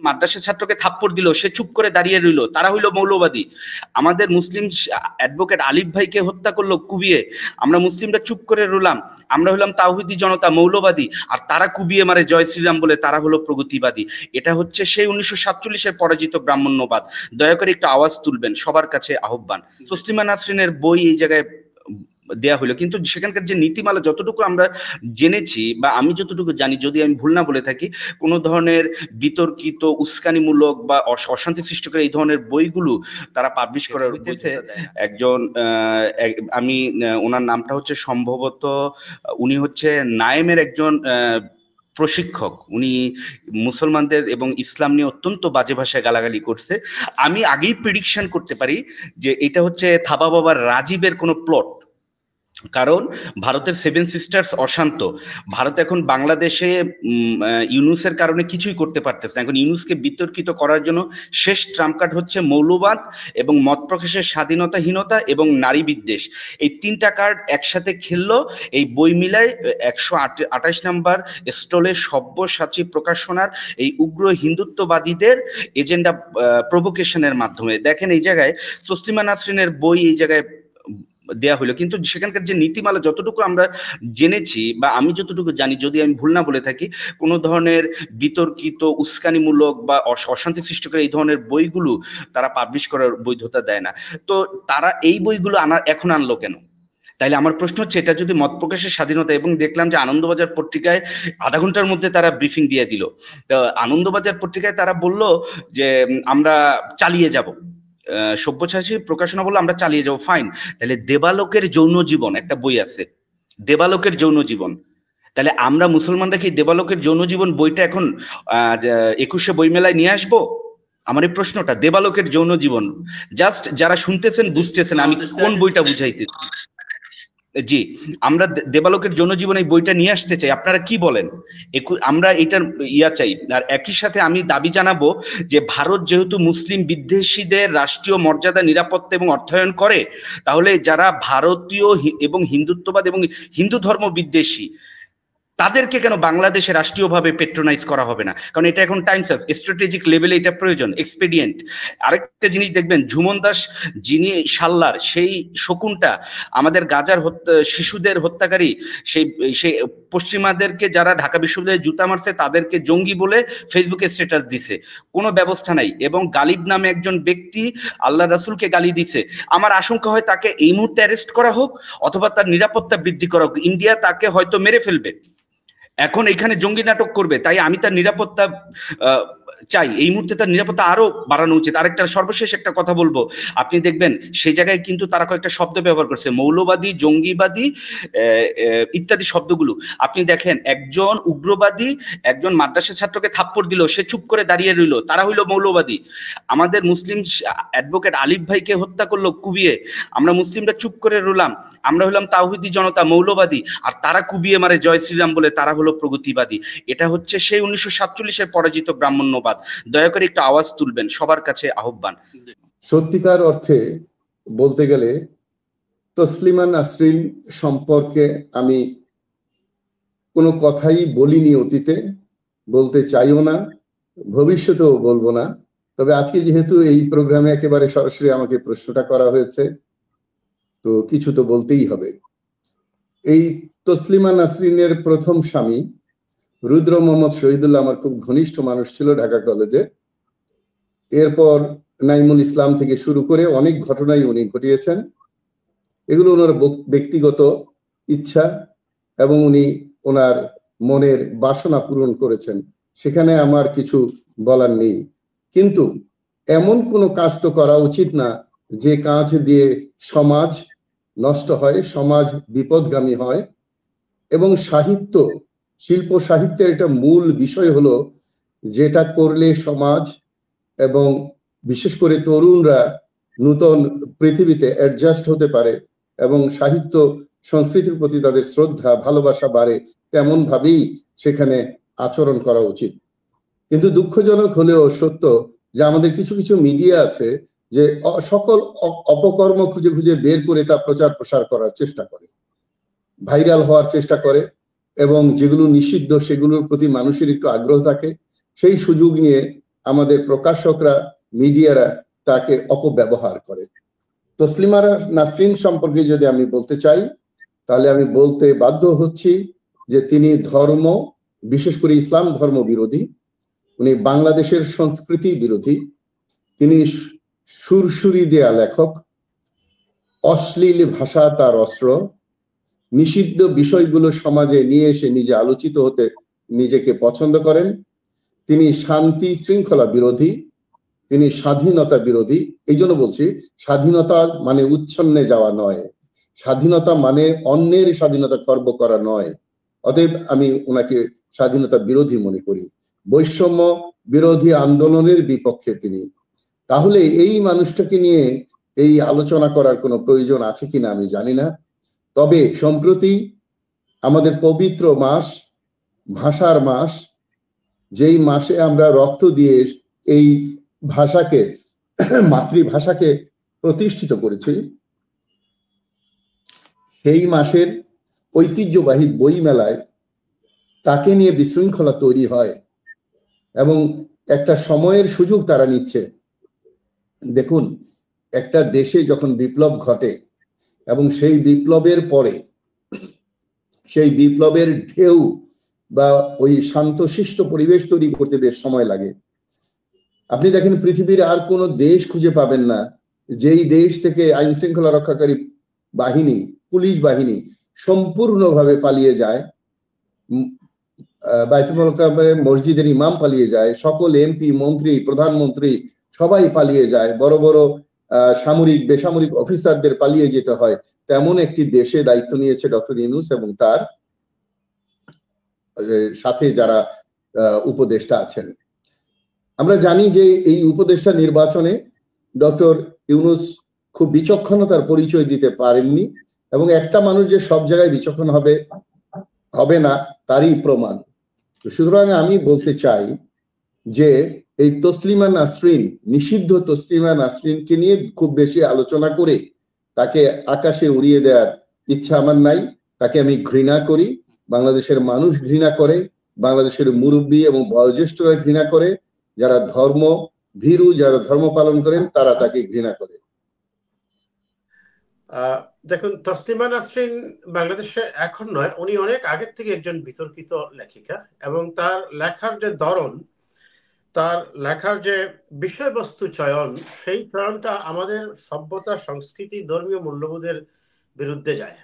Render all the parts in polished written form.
মাদ্রাসা ছাত্রকে থাপ্পড় দিল, সে চুপ করে দাঁড়িয়ে রইল, তারা হইল মৌলবাদী। আমাদের মুসলিম অ্যাডভোকেট আলিফ ভাইকে হত্যা করলো কুবিয়ে, আমরা মুসলিমরা চুপ করে রইলাম, আমরা হলাম তাওহিদি জনতা মৌলবাদী, আর তারা কুবিয়ে মারে জয় শ্রীরাম বলে, তারা হলো প্রগতিবাদী। এটা হচ্ছে সেই 1947-এর পরাজিত ব্রাহ্মণ্যবাদ। দয়া করে একটু আওয়াজ তুলবেন, সবার কাছে আহ্বান। তসলিমা নাসরিনের বই এই জায়গায় দেয়া হলো, কিন্তু সেখানকার যে নীতিমালা যতটুকু আমরা জেনেছি বা আমি যতটুকু জানি, যদি আমি ভুল না বলে থাকি, কোনো ধরনের বিতর্কিত উস্কানিমূলক বা অশান্তি সৃষ্টিকারী এই ধরনের বইগুলো তারা পাবলিশ করার হইতেছে। একজন আমি ওনার নামটা হচ্ছে সম্ভবত, উনি হচ্ছে নায়েমের একজন প্রশিক্ষক, উনি মুসলমানদের এবং ইসলাম নিয়ে অত্যন্ত বাজে ভাষায় গালাগালি করছে। আমি আগেই প্রেডিকশন করতে পারি যে এটা হচ্ছে থাবা বাবার রাজীবের কোনো প্লট, কারণ ভারতের সেভেন সিস্টার্স অশান্ত। ভারত এখন বাংলাদেশে ইউনুসের কারণে কিছুই করতে পারতেছে না। এখন ইউনুসকে বিতর্কিত করার জন্য শেষ ট্রাম্প কার্ড হচ্ছে মৌলবাদ এবং মত প্রকাশের স্বাধীনতাহীনতা এবং নারী বিদ্বেষ। এই তিনটা কার্ড একসাথে খেললো। এই বই মিলায় 128 নম্বর স্টলে সব্যসাচী প্রকাশনার এই উগ্র হিন্দুত্ববাদীদের এজেন্ডা প্রভোকেশনের মাধ্যমে। দেখেন এই জায়গায় তসলিমা নাসরিনের বই এই জায়গায় দেয়া হলো, কিন্তু সেখানকার যে নীতিমালা যতটুকু আমরা জেনেছি বা আমি যতটুকু জানি, যদি আমি ভুল না বলে থাকি, কোনো ধরনের বিতর্কিত উস্কানিমূলক বা অশান্তি সৃষ্টিকারী এই ধরনের বইগুলো তারা পাবলিশ করার বৈধতা দেয় না। তো তারা এই বইগুলো এখন আনলো কেন? তাইলে আমার প্রশ্ন হচ্ছে, এটা যদি মত প্রকাশের স্বাধীনতা, এবং দেখলাম যে আনন্দবাজার পত্রিকায় আধা ঘন্টার মধ্যে তারা ব্রিফিং দিয়ে দিল। তো আনন্দবাজার পত্রিকায় তারা বলল যে আমরা চালিয়ে যাব, সব্যসাচী প্রকাশনা বললো আমরা চালিয়ে যাবো, ফাইন। তাহলে দেবালোকের যৌন জীবন একটা বই আছে, দেবালোকের যৌন জীবন। তাহলে আমরা মুসলমানরা কি দেবালোকের যৌন জীবন বইটা এখন 21শে বইমেলায় নিয়ে আসবো? আমার এই প্রশ্নটা, দেবালোকের যৌন জীবন, জাস্ট যারা শুনতেছেন বুঝতেছেন আমি কোন বইটা বুঝাইতেছি। জি, আমরা দেবালোকের জনজীবন এই বইটা নিয়ে আসতে চাই, আপনারা কি বলেন? আমরা এটার চাই। আর একই সাথে আমি দাবি জানাবো যে ভারত যেহেতু মুসলিম বিদ্বেষীদের রাষ্ট্রীয় মর্যাদা, নিরাপত্তা এবং অর্থায়ন করে, তাহলে যারা ভারতীয় এবং হিন্দুত্ববাদ এবং হিন্দু ধর্ম বিদ্বেষী, তাদেরকে কেন বাংলাদেশে রাষ্ট্রীয়ভাবে পেট্রোনাইজ করা হবে না? কারণ এটা এখন টাইমস অফ স্ট্র্যাটেজিক লেভেলে এটা প্রয়োজন, এক্সপেডিয়েন্ট। আরেকটা জিনিস দেখবেন, ঝুমন দাস যিনি সাল্লার, সেই শকুনটা আমাদের গাজার শিশুদের হত্যাকারী, সেই পশ্চিমাদেরকে যারা ঢাকা বিশ্ববিদ্যালয়ে জুতা মারছে তাদেরকে জঙ্গি বলে ফেসবুকে স্ট্যাটাস দিছে, কোনো ব্যবস্থা নাই। এবং গালিব নামে একজন ব্যক্তি আল্লাহ রাসূলকে গালি দিছে। আমার আশঙ্কা হয় তাকে এই মুহূর্তে অ্যারেস্ট করা হোক অথবা তার নিরাপত্তা বৃদ্ধি করা হোক। ইন্ডিয়া তাকে হয়তো মেরে ফেলবে, এখন এখানে জঙ্গি নাটক করবে, তাই আমি তার নিরাপত্তা চাই। এই মুহূর্তে তার নিরাপত্তা আরো বাড়ানো উচিত। আরেকটা সর্বশেষ একটা কথা বলবো, আপনি দেখবেন সেই জায়গায় কিন্তু তারা কয়েকটা শব্দ ব্যবহার করছে, মৌলবাদী, জঙ্গিবাদী ইত্যাদি শব্দগুলো। আপনি দেখেন, একজন উগ্রবাদী একজন মাদ্রাসা ছাত্রকে থাপ্পড় দিল, সে চুপ করে দাঁড়িয়ে রইল, তারা হইল মৌলবাদী। আমাদের মুসলিম অ্যাডভোকেট আলিফ ভাইকে হত্যা করলো কুবিয়ে, আমরা মুসলিমরা চুপ করে রইলাম, আমরা হলাম তাওহিদি জনতা মৌলবাদী, আর তারা কুবিয়ে মারে জয় শ্রীরাম বলে, তারা হলো প্রগতিবাদী। এটা হচ্ছে সেই 1947-এর পরাজিত ব্রাহ্মণ্যবাদ। দয়া করে একটু আওয়াজ তুলবেন, সবার কাছে আহ্বান। সত্যিকার অর্থে বলতে গেলে তসলিমা নাসরিন সম্পর্কে আমি কোনো কথাই বলিনি অতীতে, বলতে চাইও না, ভবিষ্যতেও বলবো না। তবে আজকে যেহেতু এই প্রোগ্রামে একেবারে সরাসরি আমাকে প্রশ্নটা করা হয়েছে, তো কিছু তো বলতেই হবে। এই তসলিমা নাসরিনের প্রথম স্বামী রুদ্র মোহাম্মদ শহীদুল্লাহ আমার খুব ঘনিষ্ঠ মানুষ ছিল ঢাকা কলেজে। এরপর নাইমুল ইসলাম থেকে শুরু করে অনেক ঘটনাই উনি ঘটিয়েছেন। এগুলো ওনার ব্যক্তিগত ইচ্ছা এবং উনি ওনার মনের বাসনা পূরণ করেছেন, সেখানে আমার কিছু বলার নেই। কিন্তু এমন কোনো কাজ তো করা উচিত না যে কাজ দিয়ে সমাজ নষ্ট হয়, সমাজ বিপদগামী হয়। এবং সাহিত্য, শিল্প সাহিত্যের একটা মূল বিষয় হলো যেটা করলে সমাজ এবং বিশেষ করে তরুণরা নূতন পৃথিবীতে অ্যাডজাস্ট হতে পারে এবং সাহিত্য সংস্কৃতির প্রতি তাদের শ্রদ্ধা ভালোবাসা বাড়ে, তেমন ভাবেই সেখানে আচরণ করা উচিত। কিন্তু দুঃখজনক হলেও সত্য যে আমাদের কিছু কিছু মিডিয়া আছে যে সকল অপকর্ম খুঁজে খুঁজে বের করে তা প্রচার প্রসার করার চেষ্টা করে, ভাইরাল হওয়ার চেষ্টা করে, এবং যেগুলো নিষিদ্ধ সেগুলোর প্রতি মানুষের একটু আগ্রহ থাকে, সেই সুযোগ নিয়ে আমাদের প্রকাশকরা, মিডিয়ারা তাকে অপব্যবহার করে। তসলিমা নাসরিন সম্পর্কে যদি আমি বলতে চাই, তাহলে আমি বলতে বাধ্য হচ্ছি যে তিনি ধর্ম, বিশেষ করে ইসলাম ধর্ম বিরোধী, উনি বাংলাদেশের সংস্কৃতি বিরোধী, তিনি সুরসুরি দেয়া লেখক, অশ্লীল ভাষা তার অস্ত্র, নিষিদ্ধ বিষয়গুলো সমাজে নিয়ে এসে নিজে আলোচিত হতে নিজেকে পছন্দ করেন, তিনি শান্তি শৃঙ্খলা বিরোধী, তিনি স্বাধীনতা বিরোধী। এই জন্য বলছি স্বাধীনতা মানে উচ্ছন্নে যাওয়া নয়, স্বাধীনতা মানে অন্যের স্বাধীনতা খর্ব করা নয়। অতএব আমি ওনাকে স্বাধীনতা বিরোধী মনে করি, বৈষম্য বিরোধী আন্দোলনের বিপক্ষে তিনি। তাহলে এই মানুষটাকে নিয়ে এই আলোচনা করার কোনো প্রয়োজন আছে কিনা আমি জানি না। তবে সম্প্রতি আমাদের পবিত্র মাস, ভাষার মাস, যেই মাসে আমরা রক্ত দিয়ে এই ভাষাকে, মাতৃভাষাকে প্রতিষ্ঠিত করেছি, সেই মাসের ঐতিহ্যবাহী বই মেলায় তাকে নিয়ে বিশৃঙ্খলা তৈরি হয় এবং একটা সময়ের সুযোগ তারা নিচ্ছে। দেখুন, একটা দেশে যখন বিপ্লব ঘটে এবং সেই বিপ্লবের পরে সেই বিপ্লবের ঢেউ বা ওই শান্তশিষ্ট পরিবেশ তৈরি করতে বেশ সময় লাগে। আপনি দেখেন পৃথিবীর আর কোনো দেশ খুঁজে পাবেন না যেই দেশ থেকে আইন শৃঙ্খলা রক্ষাকারী বাহিনী, পুলিশ বাহিনী সম্পূর্ণভাবে পালিয়ে যায়, বাইতুল মোকাররমে মসজিদের ইমাম পালিয়ে যায়, সকল এমপি, মন্ত্রী, প্রধানমন্ত্রী সবাই পালিয়ে যায়, বড় বড় সামরিক বেসামরিক অফিসারদের পালিয়ে যেতে হয়। তেমন একটি দেশে দায়িত্ব নিয়েছে ডক্টর ইউনূস এবং তার সাথে যারা উপদেষ্টা আছেন। আমরা জানি যে এই উপদেষ্টা নির্বাচনে ডক্টর ইউনূস খুব বিচক্ষণতার পরিচয় দিতে পারেননি, এবং একটা মানুষ যে সব জায়গায় বিচক্ষণ হবে না তারই প্রমাণ। সুতরাং আমি বলতে চাই যে এই তসলিমা নাসরিন, নিষিদ্ধ তসলিমা নাসরিনকে নিয়ে খুব বেশি আলোচনা করে তাকে আকাশে উড়িয়ে দেওয়ার ইচ্ছা আমার নাই। তাকে আমি ঘৃণা করি, বাংলাদেশের মানুষ ঘৃণা করে, বাংলাদেশের মুরব্বী এবং বয়োজ্যেষ্ঠরা ঘৃণা করে, যারা ধর্ম ভীরু, যারা ধর্ম পালন করেন তারা তাকে ঘৃণা করে। দেখুন, তসলিমা নাসরিন বাংলাদেশে এখন নয়, উনি অনেক আগের থেকে একজন বিতর্কিত লেখিকা, এবং তার লেখার যে ধরন, তার লেখার যে বিষয়বস্তু চয়ন, সেই চয়নটা আমাদের সভ্যতা, সংস্কৃতি, ধর্মীয় মূল্যবোধের বিরুদ্ধে যায়।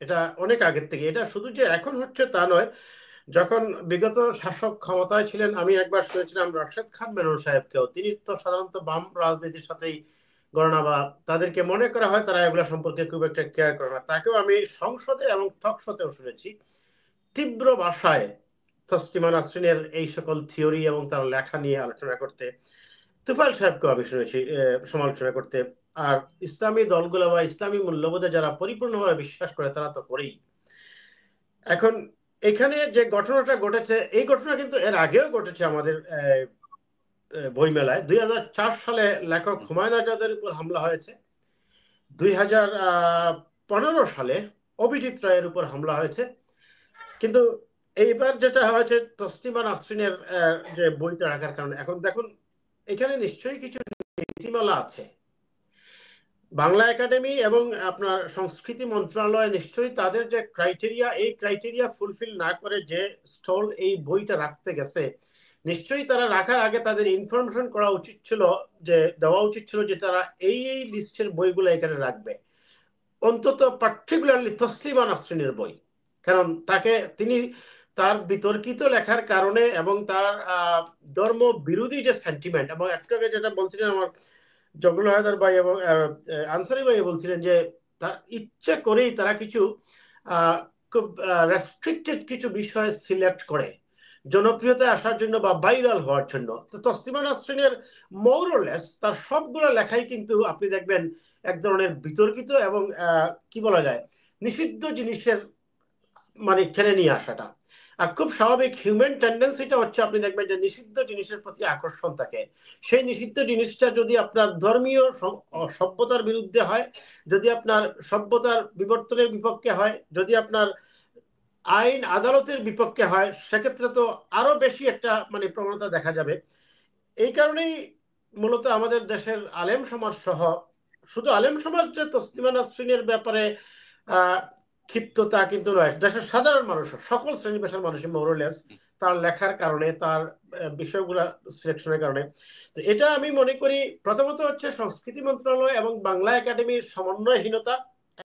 এটা অনেক আগের থেকে। এটা শুধু যে এখন হচ্ছে তা নয়, যখন বিগত শাসক ক্ষমতায় ছিলেন, আমি একবার শুনেছিলাম রাশেদ খান মেনন সাহেবকেও, তিনি তো সাধারণত বাম রাজনীতির সাথেই গণনা, বা তাদেরকে মনে করা হয় তারা এগুলা সম্পর্কে খুব একটা কেয়ার করে না, তাকেও আমি সংসদে এবং টকশোতেও শুনেছি তীব্র ভাষায় তসলিমা নাসরিনের এই সকল থিওরি এবং তার লেখা নিয়ে আলোচনা করতে। তুফাইল সাহেবকেও আমি শুনেছি সমালোচনা করতে। আর ইসলামী দলগুলো বা ইসলামী মূল্যবোধে যারা পরিপূর্ণভাবে বিশ্বাস করে তারা তো করেই। এখন এখানে যে ঘটনাটা ঘটেছে, এই ঘটনা কিন্তু এর আগেও ঘটেছে আমাদের বইমেলায়। 2004 সালে লেখক হুমায়ুন আজাদের উপর হামলা হয়েছে, 2015 সালে অভিজিৎ রায়ের উপর হামলা হয়েছে। কিন্তু এইবার যেটা হয়েছে তসলিমা নাসরিনের যে বইটা রাখার কারণে, এখন দেখুন এখানে নিশ্চয়ই কিছু নীতিমালা আছে। বাংলা একাডেমি এবং আপনার সংস্কৃতি মন্ত্রণালয় নিশ্চয়ই তাদের যে ক্রাইটেরিয়া, এই ক্রাইটেরিয়া ফুলফিল না করে যে স্টল এই বইটা রাখতে গেছে, নিশ্চয়ই তারা রাখার আগে তাদের ইনফরমেশন করা উচিত ছিল, যে দেওয়া উচিত ছিল যে তারা এই লিস্টের বইগুলো এখানে রাখবে, অন্তত পার্টিকুলারলি তসলিমা নাসরিনের বই। কারণ তিনি তার বিতর্কিত লেখার কারণে এবং তার ধর্ম বিরোধী যে সেন্টিমেন্ট, এবং একটু আগে যেটা বলছিলেন আমার জগলুল হায়দার ভাই এবং আনসারি ভাই বলছিলেন যে তার ইচ্ছে করেই তারা কিছু খুব রেস্ট্রিক্টেড কিছু বিষয় সিলেক্ট করে জনপ্রিয়তায় আসার জন্য বা ভাইরাল হওয়ার জন্য। তো তসলিমা নাসরিনের মোরলেস তার সবগুলো লেখাই কিন্তু আপনি দেখবেন এক ধরনের বিতর্কিত এবং কি বলা যায়, নিষিদ্ধ জিনিসের মানে টেনে নিয়ে আসাটা। আর খুব স্বাভাবিক হিউম্যান টেন্ডেন্সিটা হচ্ছে, আপনি দেখবেন যে নিষিদ্ধ জিনিসের প্রতি আকর্ষণ থাকে। সেই নিষিদ্ধ জিনিসটা যদি আপনার ধর্মীয় সভ্যতার বিরুদ্ধে হয়, যদি আপনার সভ্যতার বিবর্তনের বিপক্ষে হয়, যদি আপনার আইন আদালতের বিপক্ষে হয়, সেক্ষেত্রে তো আরো বেশি একটা মানে প্রবণতা দেখা যাবে। এই কারণেই মূলত আমাদের দেশের আলেম সমাজ সহ, শুধু আলেম সমাজ যে তসলিমা নাসরিনের ব্যাপারে ক্ষিপ্ত তা কিন্তু নয়, দেশের সাধারণ মানুষ, সকল শ্রেণী পেশার মানুষই মোরলেস তার লেখার কারণে, তার বিষয়গুলা সিলেকশনের কারণে। তো এটা আমি মনে করি প্রথমত হচ্ছে সংস্কৃতি মন্ত্রণালয় এবং বাংলা একাডেমির সমন্বয়হীনতা,